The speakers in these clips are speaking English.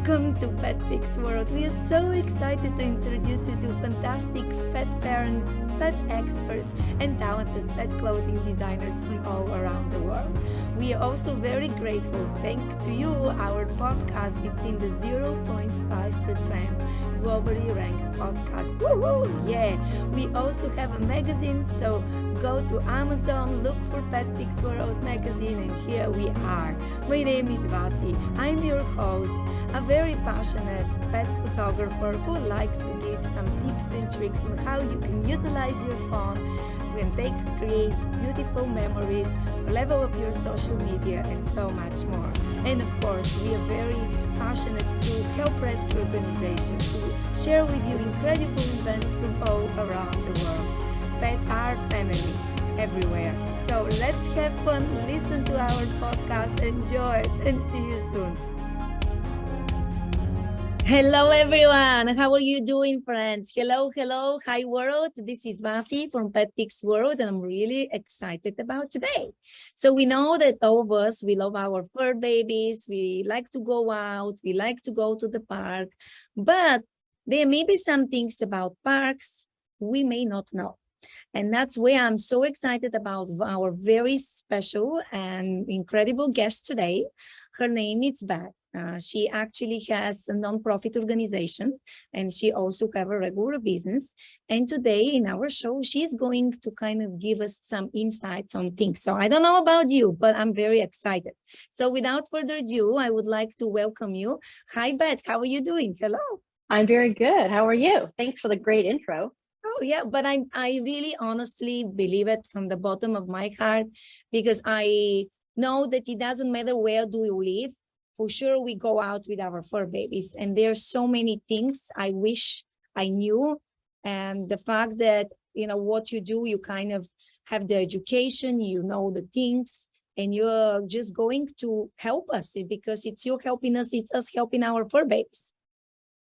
Welcome to PetPix World. We are so excited to introduce you to fantastic pet parents, pet experts, and talented pet clothing designers from all around the world. We are also very grateful. Thanks to you, our podcast is in the 0.5% globally ranked podcast. Woohoo! Yeah! We also have a magazine, so go to Amazon, look for PetPix World magazine, and here we are. My name is Vasi. I'm your host, a very passionate pet photographer who likes to give some tips and tricks on how you can utilize your phone and create beautiful memories, level up your social media, and so much more. And of course, we are very passionate to help rescue organizations to share with you incredible events from all around the world. Pets are family everywhere. So let's have fun, listen to our podcast, enjoy it, and see you soon. Hello, everyone. How are you doing, friends? Hello. Hi, world. This is Vasi from PetPix World, and I'm really excited about today. So we know that all of us, we love our fur babies. We like to go out. We like to go to the park. But there may be some things about parks we may not know. And that's why I'm so excited about our very special and incredible guest today. Her name is Beth. She actually has a nonprofit organization, and she also have a regular business. And today in our show, she's going to kind of give us some insights on things. So I don't know about you, but I'm very excited. So without further ado, I would like to welcome you. Hi, Beth. How are you doing? Hello. I'm very good. How are you? Thanks for the great intro. Oh, yeah, but I really honestly believe it from the bottom of my heart, because I know that it doesn't matter where do we live. For sure, we go out with our fur babies, and there's so many things I wish I knew. And the fact that, you know, what you do, you kind of have the education, you know the things, and you're just going to help us because it's you helping us, it's us helping our fur babies.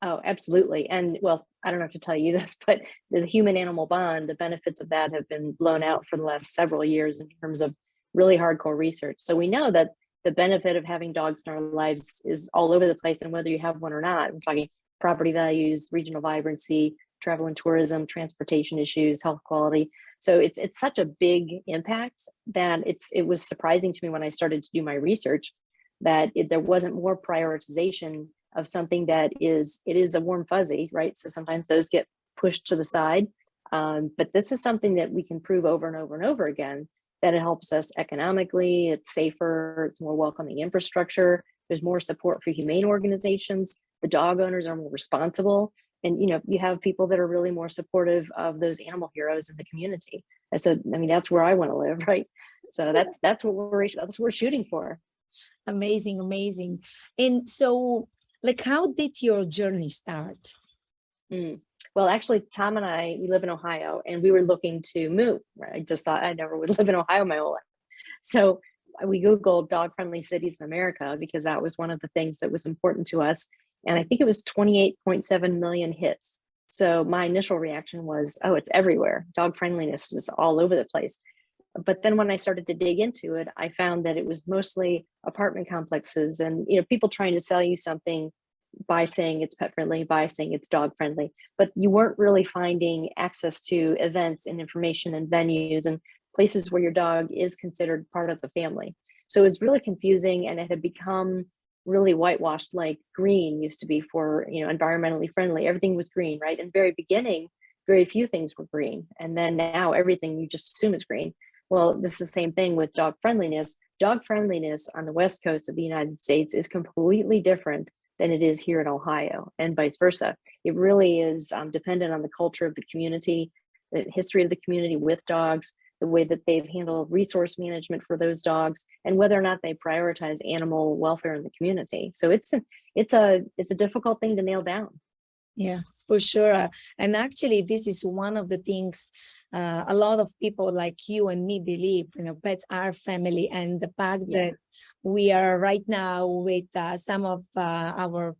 Oh, absolutely. And well, I don't have to tell you this, but the human-animal bond, the benefits of that have been blown out for the last several years in terms of really hardcore research. So we know that the benefit of having dogs in our lives is all over the place, and whether you have one or not. We're talking property values, regional vibrancy, travel and tourism, transportation issues, health quality. So it's such a big impact that it was surprising to me when I started to do my research that there wasn't more prioritization of something that is a warm fuzzy, right? So sometimes those get pushed to the side. But this is something that we can prove over and over and over again, that it helps us economically, it's safer, it's more welcoming infrastructure, there's more support for humane organizations, the dog owners are more responsible, and you have people that are really more supportive of those animal heroes in the community. And so, I mean, that's where I want to live, right? So that's what we're shooting for. Amazing. And so, like, how did your journey start? Well, actually, Tom and I, we live in Ohio, and we were looking to move. Right? I just thought I never would live in Ohio my whole life. So we Googled dog-friendly cities in America because that was one of the things that was important to us. And I think it was 28.7 million hits. So my initial reaction was, oh, it's everywhere. Dog friendliness is all over the place. But then when I started to dig into it, I found that it was mostly apartment complexes and people trying to sell you something by saying it's pet friendly, by saying it's dog friendly, but you weren't really finding access to events and information and venues and places where your dog is considered part of the family. So it was really confusing, and it had become really whitewashed, like green used to be for environmentally friendly. Everything was green, right? In the very beginning, very few things were green, and then now everything you just assume is green. Well, this is the same thing with dog friendliness. Dog friendliness on the West Coast of the United States is completely different than it is here in Ohio, and vice versa. It really is dependent on the culture of the community, the history of the community with dogs, the way that they've handled resource management for those dogs, and whether or not they prioritize animal welfare in the community. So it's a difficult thing to nail down. Yes, for sure. And actually, this is one of the things a lot of people like you and me believe, pets are family. And the fact that we are right now with some of our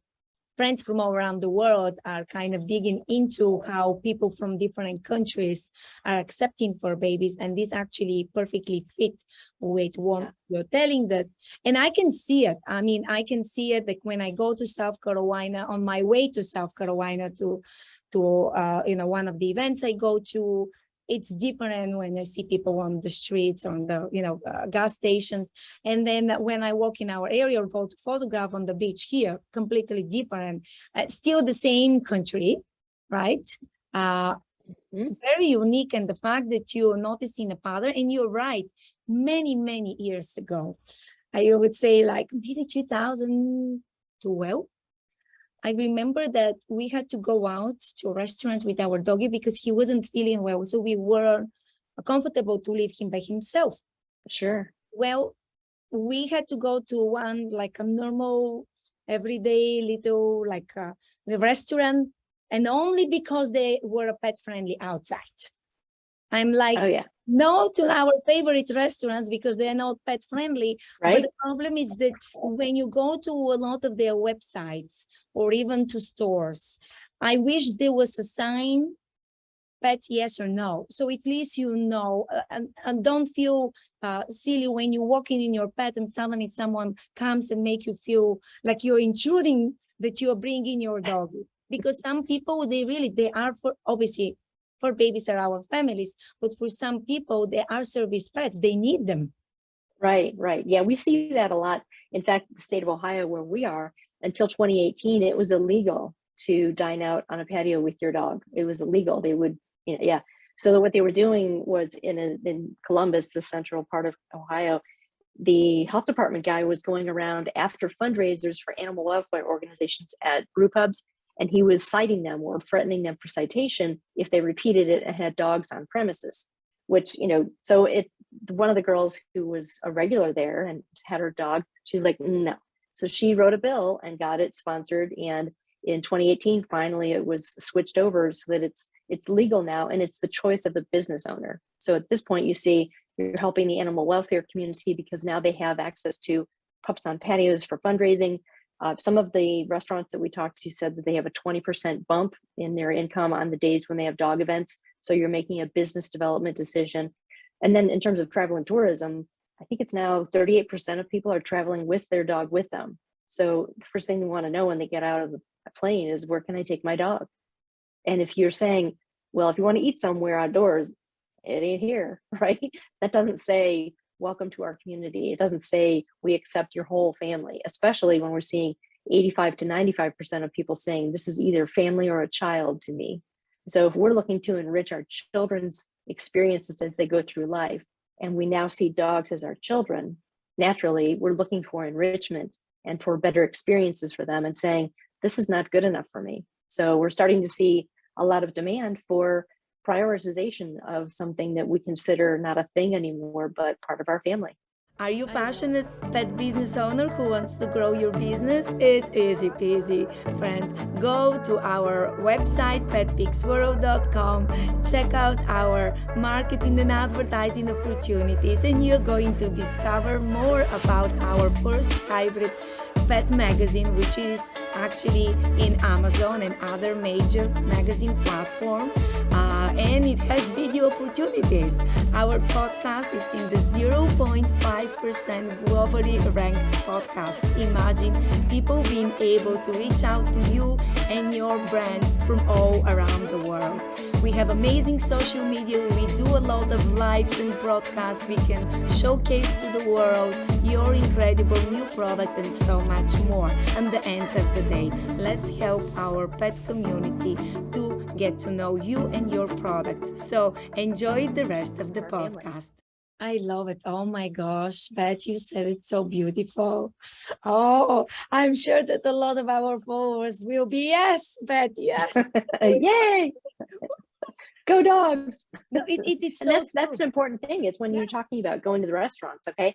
friends from all around the world are kind of digging into how people from different countries are accepting fur babies, and this actually perfectly fit with what you're telling that. And I can see it. I mean, I can see it like when I go to South Carolina, on my way to South Carolina to one of the events I go to. It's different when I see people on the streets, on the gas stations, and then when I walk in our area or go to photograph on the beach here, completely different. Still the same country, right? Very unique, and the fact that you're noticing a pattern, and you're right, many years ago, I would say like maybe 2012. I remember that we had to go out to a restaurant with our doggy because he wasn't feeling well. So we were comfortable to leave him by himself. Sure. Well, we had to go to one, like a normal, everyday little, like a restaurant, and only because they were pet friendly outside. I'm like, oh, yeah. No to our favorite restaurants because they're not pet friendly. Right. But the problem is that when you go to a lot of their websites or even to stores, I wish there was a sign, pet yes or no. So at least and don't feel silly when you're walking in your pet and suddenly someone comes and make you feel like you're intruding, that you're bringing your dog. Because some people, they are obviously, fur babies are our families, but for some people, they are service pets. They need them. Right. Yeah, we see that a lot. In fact, the state of Ohio, where we are, until 2018, it was illegal to dine out on a patio with your dog. It was illegal. They would, So what they were doing was in Columbus, the central part of Ohio, the health department guy was going around after fundraisers for animal welfare organizations at brew pubs, and he was citing them or threatening them for citation if they repeated it and had dogs on premises, which, so one of the girls who was a regular there and had her dog, she's like, no. So she wrote a bill and got it sponsored. And in 2018, finally, it was switched over so that it's legal now, and it's the choice of the business owner. So at this point, you see, you're helping the animal welfare community because now they have access to pups on patios for fundraising. Some of the restaurants that we talked to said that they have a 20% bump in their income on the days when they have dog events. So you're making a business development decision. And then in terms of travel and tourism, I think it's now 38% of people are traveling with their dog with them. So the first thing they want to know when they get out of the plane is, where can I take my dog? And if you're saying, well, if you want to eat somewhere outdoors, it ain't here, right? That doesn't say, welcome to our community. It doesn't say we accept your whole family, especially when we're seeing 85 to 95% of people saying this is either family or a child to me. So if we're looking to enrich our children's experiences as they go through life, and we now see dogs as our children, naturally, we're looking for enrichment and for better experiences for them and saying, this is not good enough for me. So we're starting to see a lot of demand for prioritization of something that we consider not a thing anymore, but part of our family. Are you passionate pet business owner who wants to grow your business? It's easy peasy, friend. Go to our website, petpixworld.com, check out our marketing and advertising opportunities, and you're going to discover more about our first hybrid pet magazine, which is actually in Amazon and other major magazine platforms. And it has video opportunities. Our podcast is in the 0.5% globally ranked podcast. Imagine people being able to reach out to you and your brand from all around the world. We have amazing social media. We do a lot of lives and broadcasts. We can showcase to the world your incredible new product and so much more. At the end of the day, let's help our pet community to get to know you and your products. So enjoy the rest of the podcast. I love it. Oh my gosh, Beth, you said it so beautiful. Oh, I'm sure that a lot of our followers will be, yes, Beth, yes. Yay! Go dogs. No, it's and that's an important thing. It's when you're talking about going to the restaurants, okay?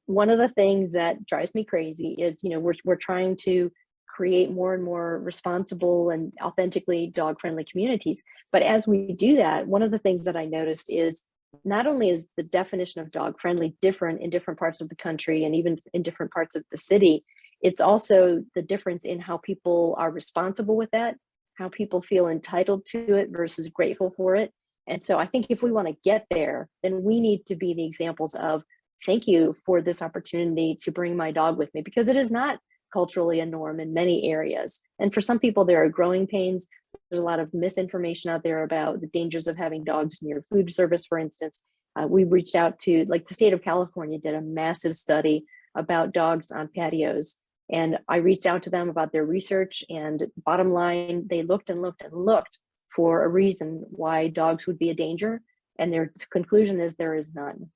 One of the things that drives me crazy is, we're trying to create more and more responsible and authentically dog-friendly communities. But as we do that, one of the things that I noticed is not only is the definition of dog-friendly different in different parts of the country and even in different parts of the city, it's also the difference in how people are responsible with that, how people feel entitled to it versus grateful for it. And so I think if we want to get there, then we need to be the examples of, thank you for this opportunity to bring my dog with me, because it is not culturally a norm in many areas. And for some people, there are growing pains. There's a lot of misinformation out there about the dangers of having dogs near food service, for instance. We reached out to, like, the state of California did a massive study about dogs on patios. And I reached out to them about their research, and bottom line, they looked and looked and looked for a reason why dogs would be a danger. And their conclusion is there is none.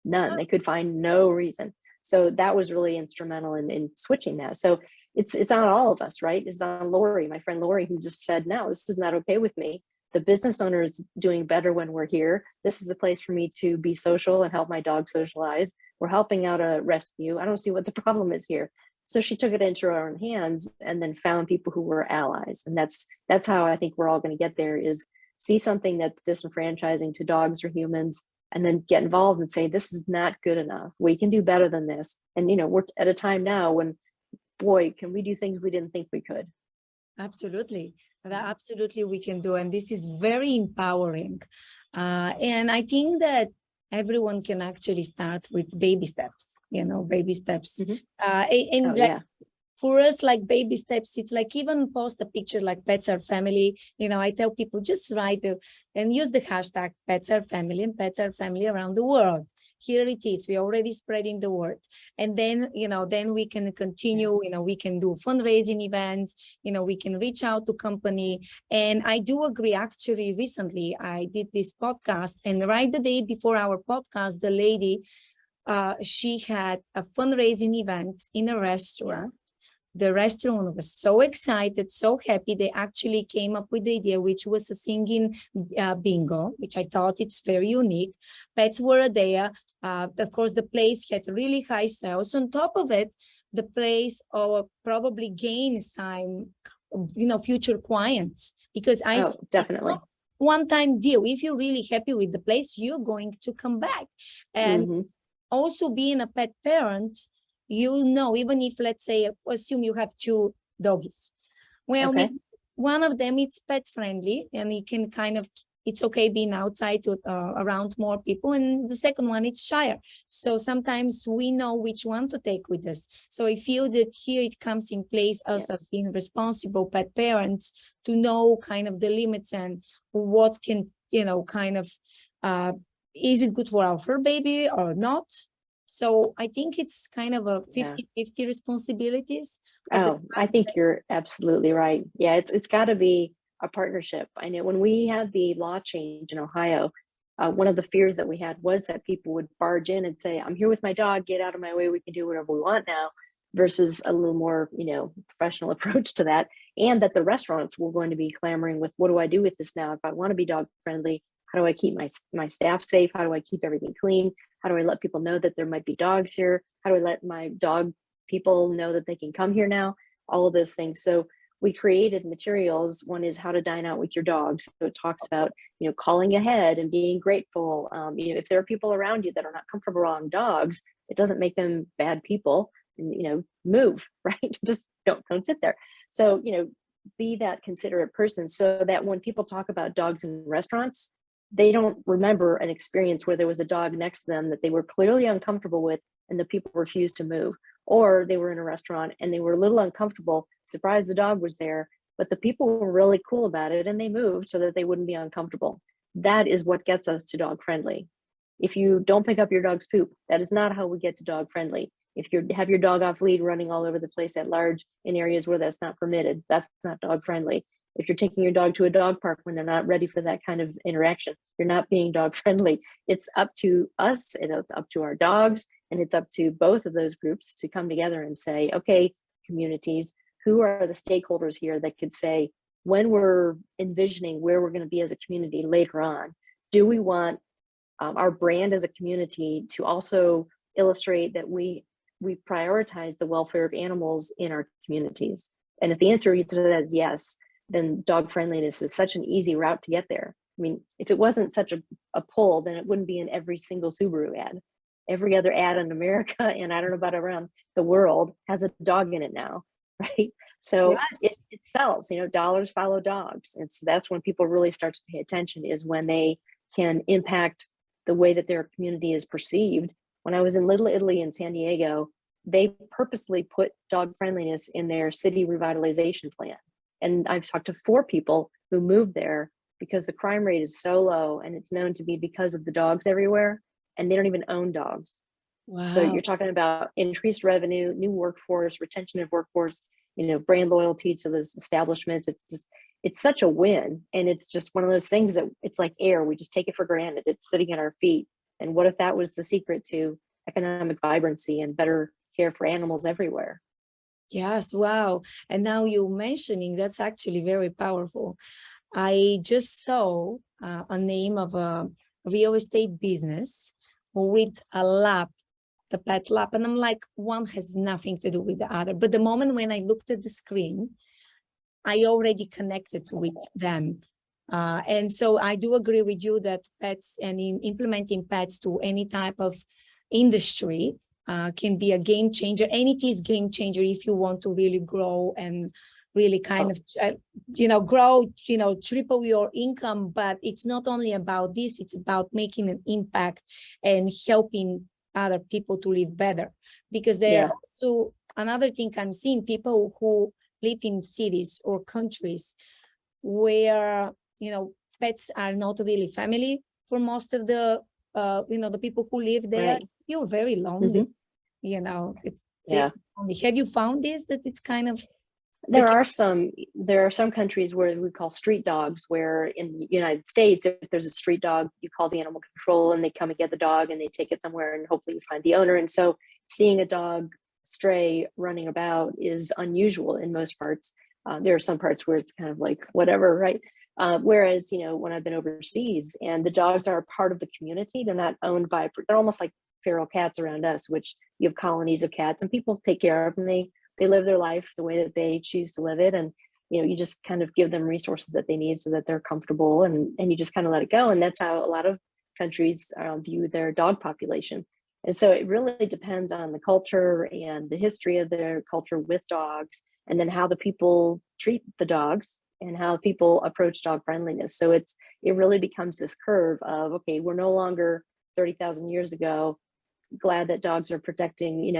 None. They could find no reason. So that was really instrumental in switching that. So it's on all of us, right? It's on Lori, my friend Lori, who just said, no, this is not okay with me. The business owner is doing better when we're here. This is a place for me to be social and help my dog socialize. We're helping out a rescue. I don't see what the problem is here. So she took it into her own hands and then found people who were allies. And that's how I think we're all going to get there, is see something that's disenfranchising to dogs or humans, and then get involved and say, this is not good enough. We can do better than this. And, we're at a time now when, boy, can we do things we didn't think we could. Absolutely. That absolutely we can do. And this is very empowering. And I think that everyone can actually start with baby steps, baby steps. Yeah. For us, like baby steps, it's like even post a picture like Pets Are Family. I tell people just write and use the hashtag Pets Are Family and Pets Are Family around the world. Here it is. We're already spreading the word. And then, then we can continue, we can do fundraising events, we can reach out to company. And I do agree, actually, recently I did this podcast, and right the day before our podcast, the lady, she had a fundraising event in a restaurant. The restaurant was so excited, so happy. They actually came up with the idea, which was a singing bingo, which I thought it's very unique. Pets were there. Of course, the place had really high sales. On top of it, the place probably gains time, future clients, because definitely one-time deal. If you're really happy with the place, you're going to come back. And also being a pet parent, even if, let's say, assume you have 2 doggies. Well, okay. One of them is pet friendly, and you can it's okay being outside around more people. And the second one, it's shyer. So sometimes we know which one to take with us. So I feel that here it comes in place us as being responsible pet parents to know kind of the limits and what can, is it good for our fur baby or not? So I think it's kind of a 50-50 responsibilities. I think you're absolutely right. Yeah, it's got to be a partnership. I know when we had the law change in Ohio, one of the fears that we had was that people would barge in and say, I'm here with my dog, get out of my way, we can do whatever we want now, versus a little more, professional approach to that. And that the restaurants were going to be clamoring with, what do I do with this now? If I want to be dog friendly, how do I keep my staff safe? How do I keep everything clean? How do I let people know that there might be dogs here? How do I let my dog people know that they can come here now? All of those things. So we created materials. One is how to dine out with your dogs. So it talks about, calling ahead and being grateful. If there are people around you that are not comfortable around dogs, it doesn't make them bad people. And, move, right? Just don't sit there. So, be that considerate person, so that when people talk about dogs in restaurants, they don't remember an experience where there was a dog next to them that they were clearly uncomfortable with and the people refused to move. Or they were in a restaurant and they were a little uncomfortable, surprised the dog was there, but the people were really cool about it and they moved so that they wouldn't be uncomfortable. That is what gets us to dog friendly. If you don't pick up your dog's poop, that is not how we get to dog friendly. If you have your dog off lead running all over the place at large in areas where that's not permitted, that's not dog friendly. If you're taking your dog to a dog park when they're not ready for that kind of interaction, you're not being dog friendly. It's up to us, and it's up to our dogs, and it's up to both of those groups to come together and say, okay, communities, who are the stakeholders here that could say, when we're envisioning where we're going to be as a community later on, do we want our brand as a community to also illustrate that we prioritize the welfare of animals in our communities? And if the answer to that is yes, then dog friendliness is such an easy route to get there. I mean, if it wasn't such a pull, then it wouldn't be in every single Subaru ad. every other ad in America, and I don't know about around the world, has a dog in it now, right? So Yes. it sells, dollars follow dogs. And so that's when people really start to pay attention, is when they can impact the way that their community is perceived. When I was in Little Italy in San Diego, they purposely put dog friendliness in their city revitalization plan. And I've talked to 4 people who moved there because the crime rate is so low, and it's known to be because of the dogs everywhere, and they don't even own dogs. So Wow. you're talking about increased revenue, new workforce, retention of workforce, brand loyalty to those establishments. It's such a win. And it's just one of those things that it's like air. We just take it for granted. It's sitting at our feet. And what if that was the secret to economic vibrancy and better care for animals everywhere? Yes, wow. And now you mentioning, that's actually very powerful. I just saw a name of a real estate business with a lab, the pet lab, and I'm like, one has nothing to do with the other. But the moment when I looked at the screen, I already connected with them. And so I do agree with you that pets and implementing pets to any type of industry can be a game changer. And it is game changer if you want to really grow and really kind of, grow, triple your income. But it's not only about this, it's about making an impact and helping other people to live better. Because there are also another thing I'm seeing, people who live in cities or countries where, pets are not really family for most of the, the people who live there. Right. You're very lonely, it's only. Have you found this, that it's kind of, There are some countries where we call street dogs, where in the United States, if there's a street dog, you call the animal control and they come and get the dog and they take it somewhere, and hopefully you find the owner. And so seeing a dog stray running about is unusual in most parts. There are some parts where it's kind of like whatever, right? Whereas, when I've been overseas and the dogs are a part of the community, they're not owned by, they're almost like feral cats around us, which you have colonies of cats and people take care of them. They live their life the way that they choose to live it. And, you just kind of give them resources that they need so that they're comfortable, and you just kind of let it go. And that's how a lot of countries view their dog population. And so it really depends on the culture and the history of their culture with dogs, and then how the people treat the dogs and how people approach dog friendliness. So it really becomes this curve of, okay, we're no longer 30,000 years ago, glad that dogs are protecting,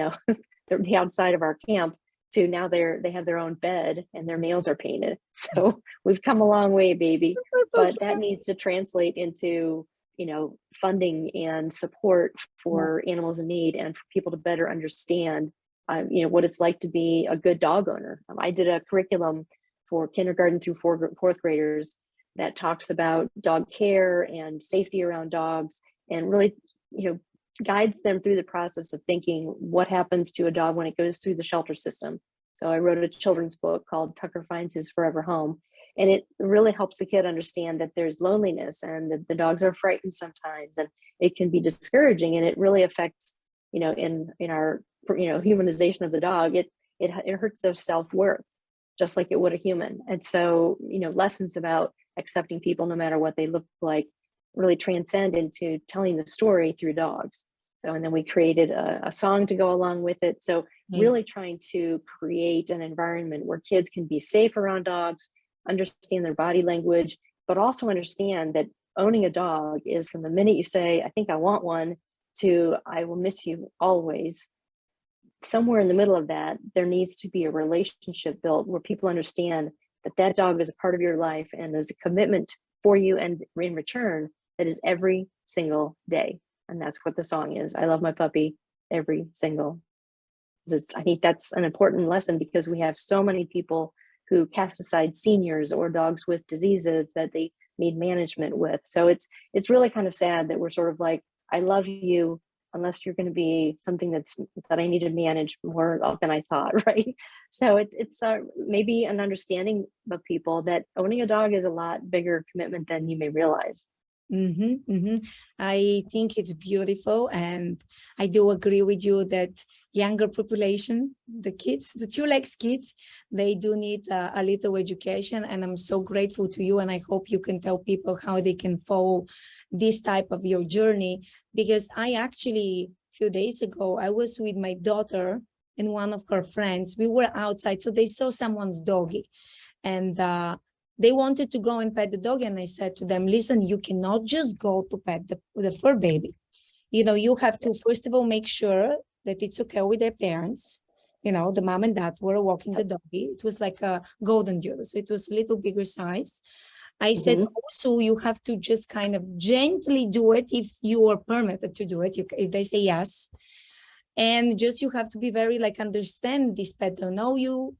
the outside of our camp, to now they have their own bed and their nails are painted. So we've come a long way, baby. But that needs to translate into, funding and support for animals in need, and for people to better understand, what it's like to be a good dog owner. I did a curriculum for kindergarten through fourth graders that talks about dog care and safety around dogs, and really, guides them through the process of thinking what happens to a dog when it goes through the shelter system. So I wrote a children's book called Tucker Finds His Forever Home. And it really helps the kid understand that there's loneliness, and that the dogs are frightened sometimes, and it can be discouraging, and it really affects, in our, humanization of the dog, it hurts their self-worth, just like it would a human. And so, lessons about accepting people no matter what they look like really transcend into telling the story through dogs. So, and then we created a song to go along with it. So really trying to create an environment where kids can be safe around dogs, understand their body language, but also understand that owning a dog is from the minute you say, I think I want one, to I will miss you always. Somewhere in the middle of that, there needs to be a relationship built where people understand that that dog is a part of your life, and there's a commitment for you, and in return, that is every single day. And that's what the song is. I love my puppy every single. I think that's an important lesson, because we have so many people who cast aside seniors or dogs with diseases that they need management with. So it's really kind of sad that we're sort of like, I love you unless you're going to be something that I need to manage more than I thought, right? So it's maybe an understanding of people that owning a dog is a lot bigger commitment than you may realize. I think it's beautiful, and I do agree with you that younger population, the kids, the 2-legs kids, they do need a little education. And I'm so grateful to you, and I hope you can tell people how they can follow this type of your journey, because I actually few days ago, I was with my daughter and one of her friends. We were outside, so they saw someone's doggy, and they wanted to go and pet the dog. And I said to them, listen, you cannot just go to pet the fur baby. You know, you have to, first of all, make sure that it's okay with their parents. You know, the mom and dad were walking the doggy. It was like a golden doodle, so it was a little bigger size. I said, also, you have to just kind of gently do it if you are permitted to do it. If they say yes. And just you have to be very like, understand this pet don't know you.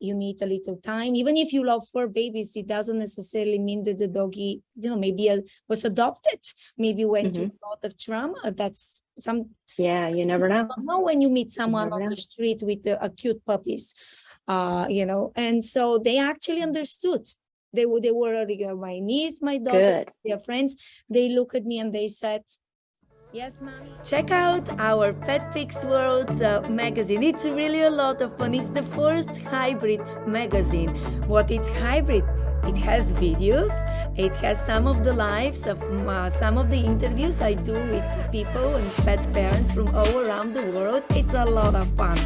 You need a little time. Even if you love fur babies, it doesn't necessarily mean that the doggy, you know, maybe was adopted, maybe went through a lot of trauma. That's some. Yeah, you never know. You know when you meet someone on the street with cute puppies, you know, and so they actually understood. They were my niece, my daughter, their friends. They look at me and they said, yes, mommy. Check out our PetPix World magazine. It's really a lot of fun. It's the first hybrid magazine. What is hybrid? It has videos. It has some of the lives of some of the interviews I do with people and pet parents from all around the world. It's a lot of fun.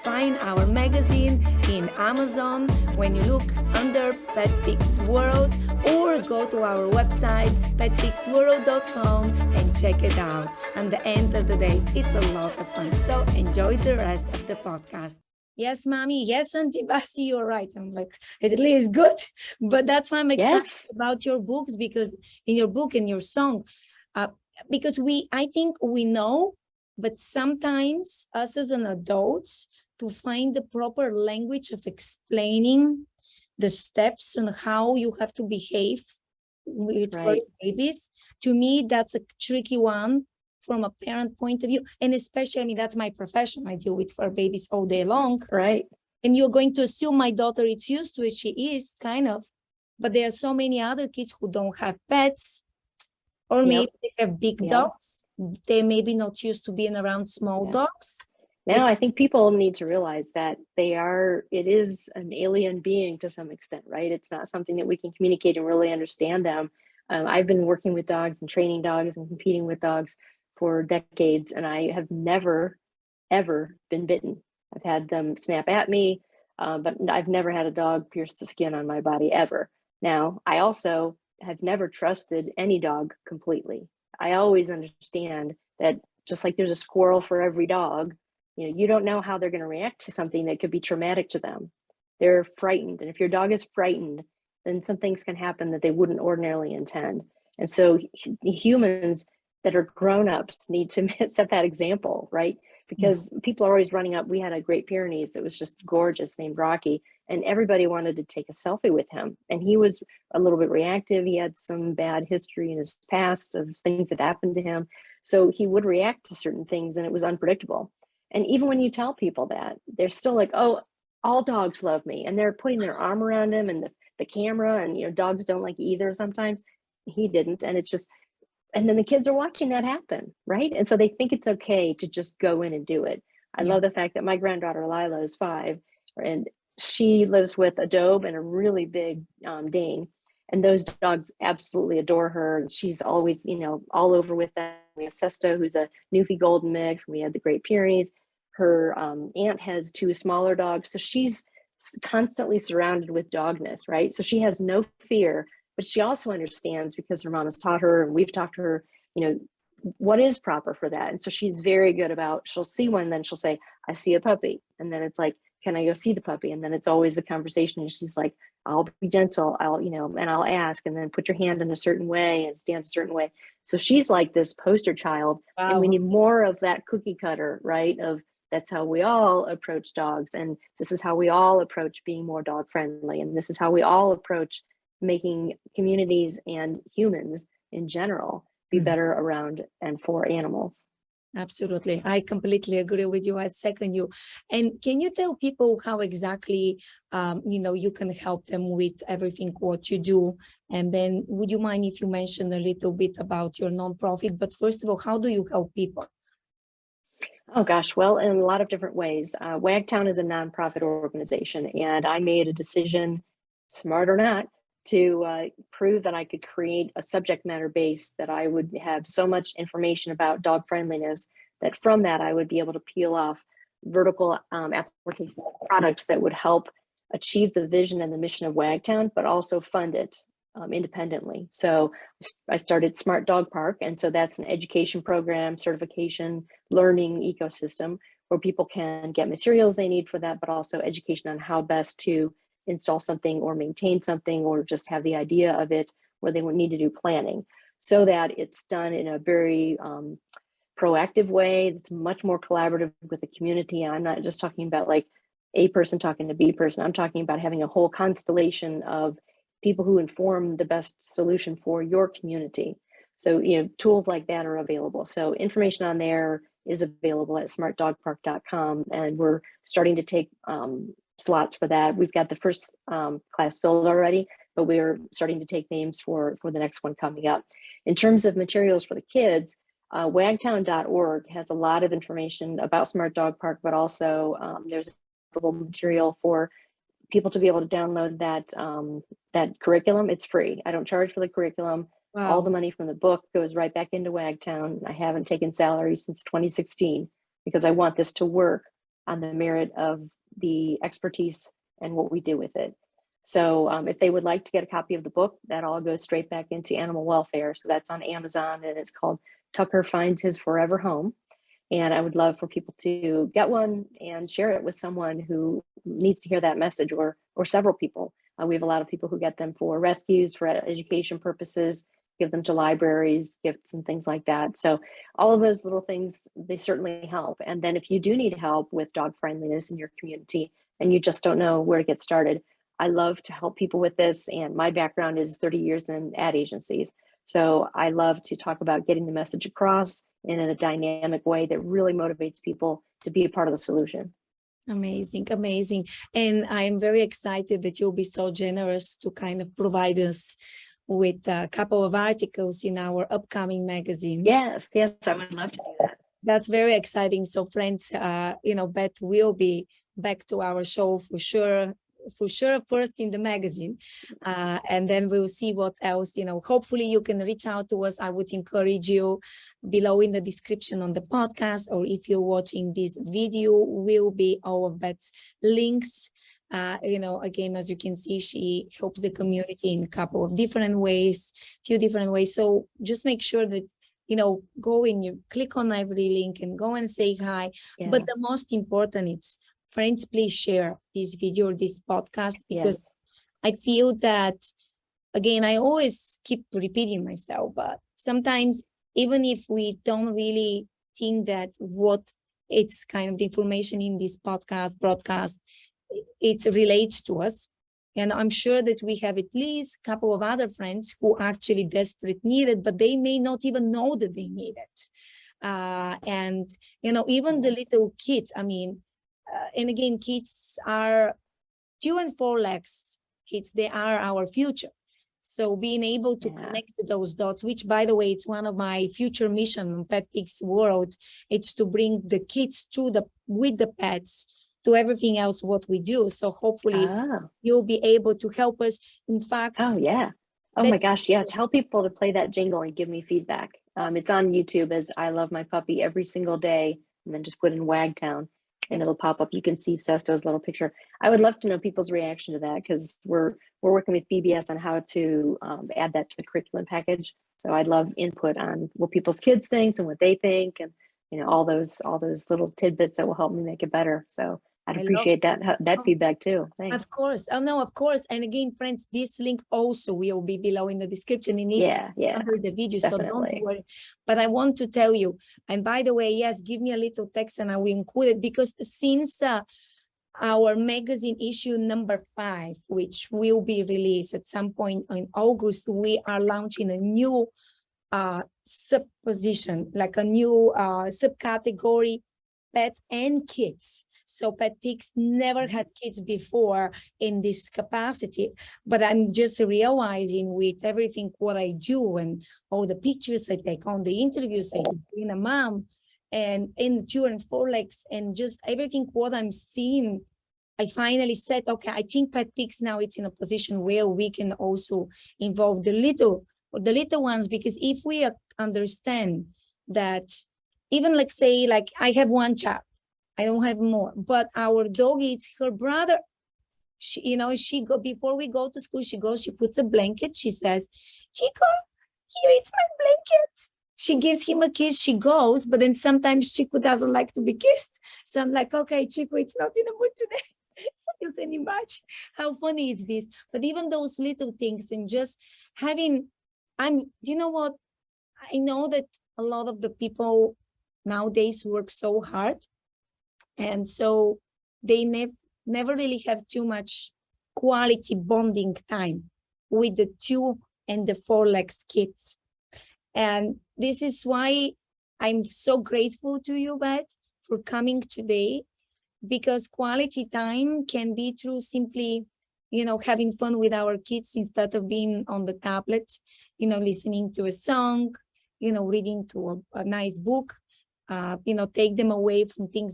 Find our magazine in Amazon when you look under PetPix World, or go to our website petpixworld.com and check it out. At the end of the day, it's a lot of fun. So enjoy the rest of the podcast. Yes, mommy. Yes, Auntie Basti, you're right. I'm like, it really is good. But that's why I'm excited about your books, because in your book and your song, because I think we know, but sometimes us as an adults, to find the proper language of explaining the steps on how you have to behave with fur babies. To me, that's a tricky one from a parent point of view. And especially, I mean, that's my profession. I deal with fur babies all day long. Right. And you're going to assume my daughter is used to it. She is, kind of. But there are so many other kids who don't have pets, or maybe they have big dogs. They may be not used to being around small dogs. Now, I think people need to realize that it is an alien being to some extent, right? It's not something that we can communicate and really understand them. I've been working with dogs and training dogs and competing with dogs for decades, and I have never, ever been bitten. I've had them snap at me, but I've never had a dog pierce the skin on my body, ever. Now, I also have never trusted any dog completely. I always understand that just like there's a squirrel for every dog, you know, you don't know how they're going to react to something that could be traumatic to them. They're frightened. And if your dog is frightened, then some things can happen that they wouldn't ordinarily intend. And so humans that are grown-ups need to set that example, right? Because people are always running up. We had a Great Pyrenees that was just gorgeous named Rocky, and everybody wanted to take a selfie with him. And he was a little bit reactive. He had some bad history in his past of things that happened to him. So he would react to certain things, and it was unpredictable. And even when you tell people that, they're still like, oh, all dogs love me. And they're putting their arm around him and the camera, and, you know, dogs don't like either sometimes. He didn't. And it's just, and then the kids are watching that happen, right? And so they think it's okay to just go in and do it. I love the fact that my granddaughter Lila is 5, and she lives with a Dobe and a really big Dane. And those dogs absolutely adore her. She's always, you know, all over with them. We have Sesto, who's a Newfie Golden mix. We had the Great Pyrenees. Her aunt has 2 smaller dogs. So she's constantly surrounded with dogness, right? So she has no fear, but she also understands, because her mom has taught her, and we've talked to her, you know, what is proper for that. And so she's very good about, she'll see one, then she'll say, I see a puppy. And then it's like, can I go see the puppy? And then it's always a conversation. And she's like, I'll be gentle. And I'll ask, and then put your hand in a certain way and stand a certain way. So she's like this poster child. Wow. And we need more of that cookie cutter, right? Of that's how we all approach dogs. And this is how we all approach being more dog friendly. And this is how we all approach making communities and humans in general be better around and for animals. Absolutely. I completely agree with you. I second you. And can you tell people how exactly, you can help them with everything what you do? And then would you mind if you mention a little bit about your nonprofit? But first of all, how do you help people? Oh, gosh. Well, in a lot of different ways. Wagtown is a nonprofit organization, and I made a decision, smart or not, to prove that I could create a subject matter base, that I would have so much information about dog friendliness that from that I would be able to peel off vertical application products that would help achieve the vision and the mission of Wagtown, but also fund it independently. So I started Smart Dog Park, and so that's an education program, certification, learning ecosystem where people can get materials they need for that, but also education on how best to install something or maintain something or just have the idea of it, where they would need to do planning, so that it's done in a very proactive way. It's much more collaborative with the community. I'm not just talking about like A person talking to B person. I'm talking about having a whole constellation of people who inform the best solution for your community. So, tools like that are available. So information on there is available at smartdogpark.com, and we're starting to take slots for that. We've got the first class filled already, but we're starting to take names for the next one coming up. In terms of materials for the kids, wagtown.org has a lot of information about Smart Dog Park, but also there's material for people to be able to download that curriculum. It's free. I don't charge for the curriculum. Wow. All the money from the book goes right back into Wagtown. I haven't taken salary since 2016 because I want this to work on the merit of the expertise and what we do with it. So if they would like to get a copy of the book, that all goes straight back into animal welfare. So that's on Amazon, and it's called Tucker Finds His Forever Home. And I would love for people to get one and share it with someone who needs to hear that message, or several people. We have a lot of people who get them for rescues, for education purposes, give them to libraries, gifts and things like that. So all of those little things, they certainly help. And then if you do need help with dog friendliness in your community and you just don't know where to get started, I love to help people with this. And my background is 30 years in ad agencies. So I love to talk about getting the message across in a dynamic way that really motivates people to be a part of the solution. Amazing, amazing. And I'm very excited that you'll be so generous to kind of provide us with a couple of articles in our upcoming magazine. Yes, I would love to do that. That's very exciting. So friends, Beth will be back to our show for sure, first in the magazine, and then we'll see what else. Hopefully you can reach out to us. I would encourage you below in the description on the podcast, or if you're watching this video, will be all of Beth's links. Again, as you can see, she helps the community in a couple of different ways, so just make sure that go in, you click on every link and go and say hi. Yeah. But the most important, it's friends, please share this video or this podcast, because yes. I feel that, again, I always keep repeating myself, but sometimes even if we don't really think that what it's kind of the information in this broadcast, it relates to us. And I'm sure that we have at least a couple of other friends who actually desperately need it, but they may not even know that they need it. And even the little kids, and again, kids are 2 and 4 legs kids. They are our future. So being able to connect those dots, which, by the way, it's one of my future mission in PetPix world, it's to bring the kids with the pets to everything else what we do. So hopefully you'll be able to help us. In fact, my gosh, yeah, tell people to play that jingle and give me feedback. It's on YouTube as I Love My Puppy every single day, and then just put in Wagtown and it'll pop up. You can see Sesto's little picture. I would love to know people's reaction to that, because we're working with PBS on how to add that to the curriculum package. So I'd love input on what people's kids think and what they think, and all those little tidbits that will help me make it better. So I'd appreciate that feedback too. Thanks. Of course. Oh, no, of course. And again, friends, this link also will be below in the description. Under the video, definitely. So don't worry. But I want to tell you, and by the way, yes, give me a little text and I will include it, because since our magazine issue number 5, which will be released at some point in August, we are launching a new subposition, like a new subcategory, pets and kids. So PetPix never had kids before in this capacity, but I'm just realizing with everything what I do and all the pictures I take, on the interviews I do, being a mom and in 2 and 4 legs, and just everything what I'm seeing I finally said, okay, I think PetPix now it's in a position where we can also involve the little ones, because if we understand that, even like say, like I have one child, I don't have more, but our dog eats her brother. She go before we go to school, she puts a blanket, she says, Chico, here it's my blanket. She gives him a kiss, she goes, but then sometimes Chico doesn't like to be kissed. So I'm like, okay, Chico, it's not in the mood today. So you can imagine how funny is this. But even those little things, and just having, you know what? I know that a lot of the people nowadays work so hard, and so they never really have too much quality bonding time with the 2 and the 4 legs kids. And this is why I'm so grateful to you, Beth, for coming today, because quality time can be through simply, having fun with our kids instead of being on the tablet, listening to a song, reading to a nice book, take them away from things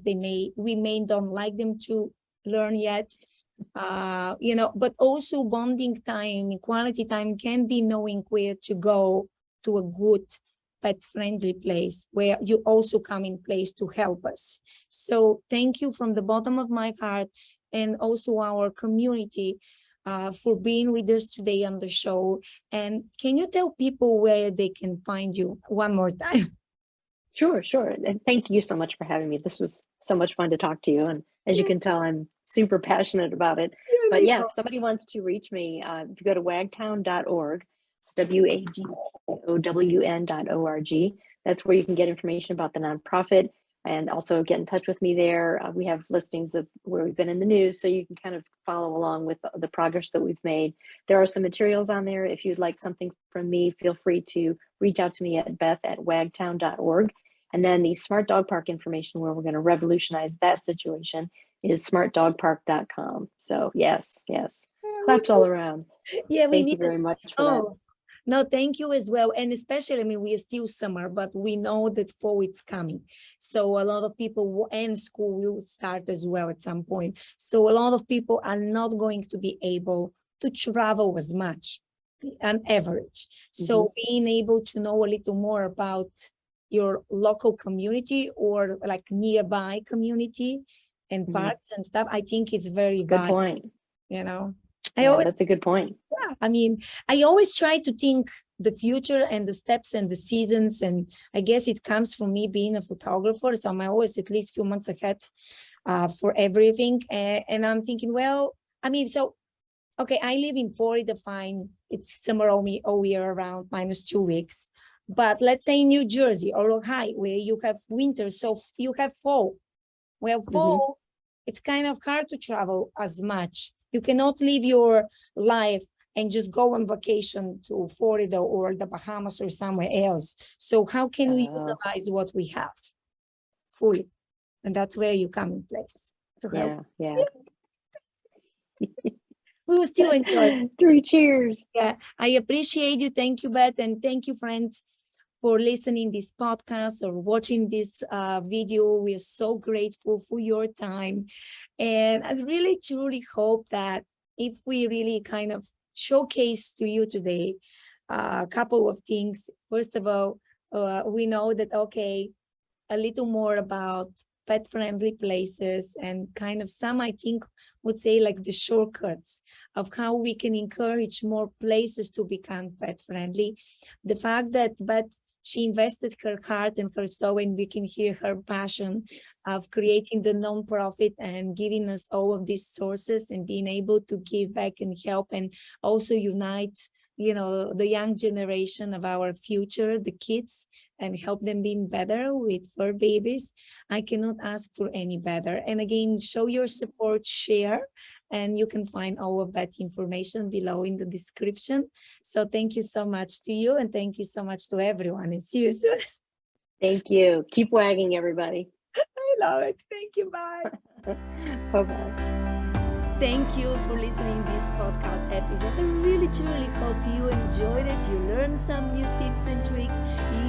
we may don't like them to learn yet, but also bonding time, quality time can be knowing where to go to a good pet-friendly place where you also come in place to help us. So thank you from the bottom of my heart, and also our community, for being with us today on the show. And can you tell people where they can find you one more time? Sure. And thank you so much for having me. This was so much fun to talk to you. And as you can tell, I'm super passionate about it. But yeah, if somebody wants to reach me, if you go to wagtown.org, it's WAGTOWN.org. That's where you can get information about the nonprofit, and also get in touch with me there. We have listings of where we've been in the news, so you can kind of follow along with the progress that we've made. There are some materials on there. If you'd like something from me, feel free to reach out to me at beth@wagtown.org. And then the Smart Dog Park information, where we're going to revolutionize that situation, is smartdogpark.com. So yes, claps all around. Yeah, thank you very much for that. No, thank you as well. And especially, we are still summer, but we know that fall is coming. So a lot of people, and school will start as well at some point. So a lot of people are not going to be able to travel as much on average. So being able to know a little more about your local community, or like nearby community and parks and stuff, I think it's very good point. That's a good point. Yeah, I always try to think the future and the steps and the seasons, and I guess it comes from me being a photographer, so I'm always at least a few months ahead for everything. And I'm thinking, okay, I live in Florida, fine, it's summer all year around, -2 weeks. But let's say New Jersey or Ohio, where you have winter, so you have fall. Well, fall, it's kind of hard to travel as much. You cannot live your life and just go on vacation to Florida or the Bahamas or somewhere else. So how can we utilize what we have fully? And that's where you come in place. Yeah. We will still enjoy. 3 cheers. Yeah, I appreciate you. Thank you, Beth. And thank you, friends, for listening this podcast or watching this video. We are so grateful for your time. And I really, truly hope that if we really kind of showcase to you today a couple of things. First of all, we know that, okay, a little more about pet-friendly places, and kind of some, I think, would say like the shortcuts of how we can encourage more places to become pet-friendly. The fact that she invested her heart and her soul, and we can hear her passion of creating the nonprofit and giving us all of these sources and being able to give back and help, and also unite, the young generation of our future, the kids, and help them being better with fur babies. I cannot ask for any better. And again, show your support, share, and you can find all of that information below in the description. So thank you so much to you, and thank you so much to everyone, and see you soon. Thank you. Keep wagging, everybody. I love it. Thank you. Bye. Bye-bye. Thank you for listening to this podcast episode. I really, truly hope you enjoyed it. You learned some new tips and tricks.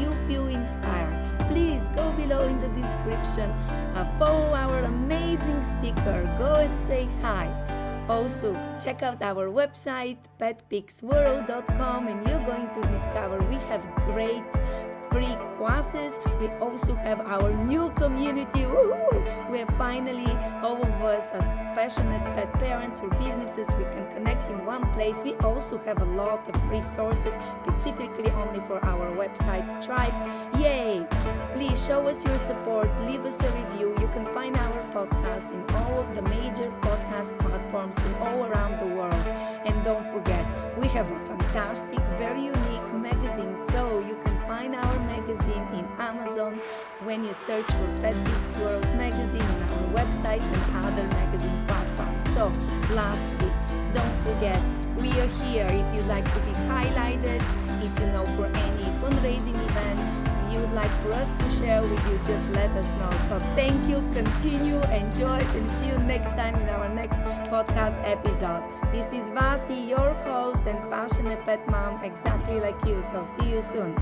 You feel inspired. Please go below in the description description. Follow our amazing speaker. Go and say hi. Also, check out our website, petpixworld.com, and you're going to discover we have great free classes. We also have our new community. Woohoo! We have finally, all of us as passionate pet parents or businesses, we can connect in one place. We also have a lot of resources specifically only for our website tribe. Yay! Please show us your support, leave us a review. You can find our podcast in all of the major podcast platforms from all around the world. And don't forget, we have a fantastic, very unique magazine, so you can find our magazine in Amazon when you search for PetPix World magazine on our website and other magazine platforms. So, lastly, don't forget, we are here if you'd like to be highlighted, if you know for any fundraising events you would like for us to share with you, just let us know. So thank you, continue, enjoy, and see you next time in our next podcast episode. This is Vasi, your host and passionate pet mom, exactly like you. So see you soon.